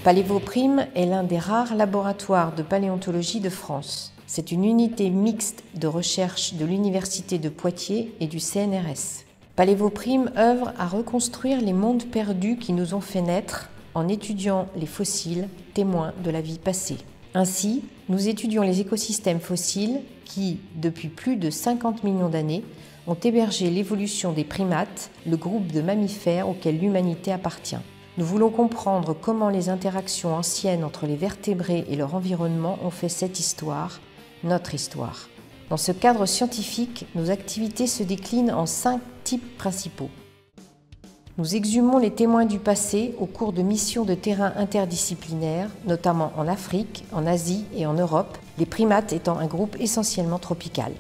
Palévoprime est l'un des rares laboratoires de paléontologie de France. C'est une unité mixte de recherche de l'Université de Poitiers et du CNRS. Palévoprime œuvre à reconstruire les mondes perdus qui nous ont fait naître en étudiant les fossiles, témoins de la vie passée. Ainsi, nous étudions les écosystèmes fossiles qui, depuis plus de 50 millions d'années, ont hébergé l'évolution des primates, le groupe de mammifères auquel l'humanité appartient. Nous voulons comprendre comment les interactions anciennes entre les vertébrés et leur environnement ont fait cette histoire, notre histoire. Dans ce cadre scientifique, nos activités se déclinent en 5 types principaux. Nous exhumons les témoins du passé au cours de missions de terrain interdisciplinaires, notamment en Afrique, en Asie et en Europe, les primates étant un groupe essentiellement tropical.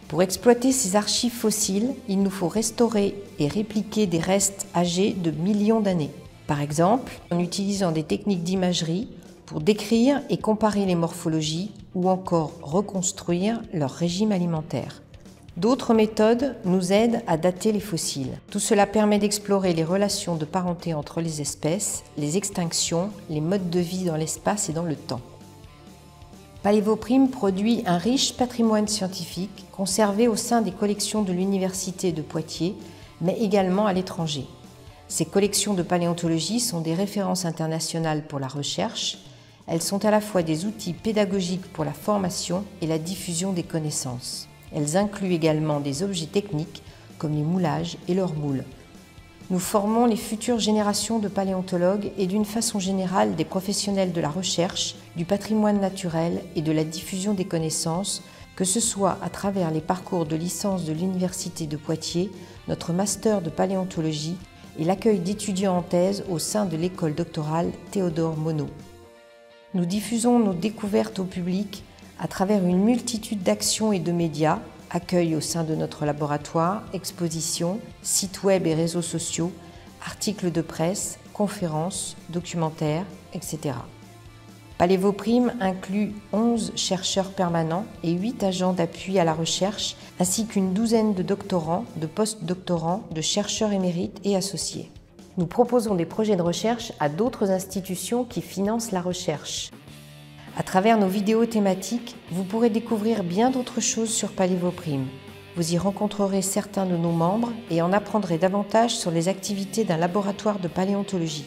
Pour exploiter ces archives fossiles, il nous faut restaurer et répliquer des restes âgés de millions d'années. Par exemple, en utilisant des techniques d'imagerie pour décrire et comparer les morphologies ou encore reconstruire leur régime alimentaire. D'autres méthodes nous aident à dater les fossiles. Tout cela permet d'explorer les relations de parenté entre les espèces, les extinctions, les modes de vie dans l'espace et dans le temps. Palévoprime produit un riche patrimoine scientifique conservé au sein des collections de l'Université de Poitiers, mais également à l'étranger. Ces collections de paléontologie sont des références internationales pour la recherche. Elles sont à la fois des outils pédagogiques pour la formation et la diffusion des connaissances. Elles incluent également des objets techniques comme les moulages et leurs moules. Nous formons les futures générations de paléontologues et d'une façon générale des professionnels de la recherche, du patrimoine naturel et de la diffusion des connaissances, que ce soit à travers les parcours de licence de l'Université de Poitiers, notre master de paléontologie et l'accueil d'étudiants en thèse au sein de l'école doctorale Théodore Monod. Nous diffusons nos découvertes au public à travers une multitude d'actions et de médias, accueil au sein de notre laboratoire, expositions, sites web et réseaux sociaux, articles de presse, conférences, documentaires, etc. Palévoprime inclut 11 chercheurs permanents et 8 agents d'appui à la recherche, ainsi qu'une douzaine de doctorants, de post-doctorants, de chercheurs émérites et associés. Nous proposons des projets de recherche à d'autres institutions qui financent la recherche. À travers nos vidéos thématiques, vous pourrez découvrir bien d'autres choses sur Palévoprime. Vous y rencontrerez certains de nos membres et en apprendrez davantage sur les activités d'un laboratoire de paléontologie.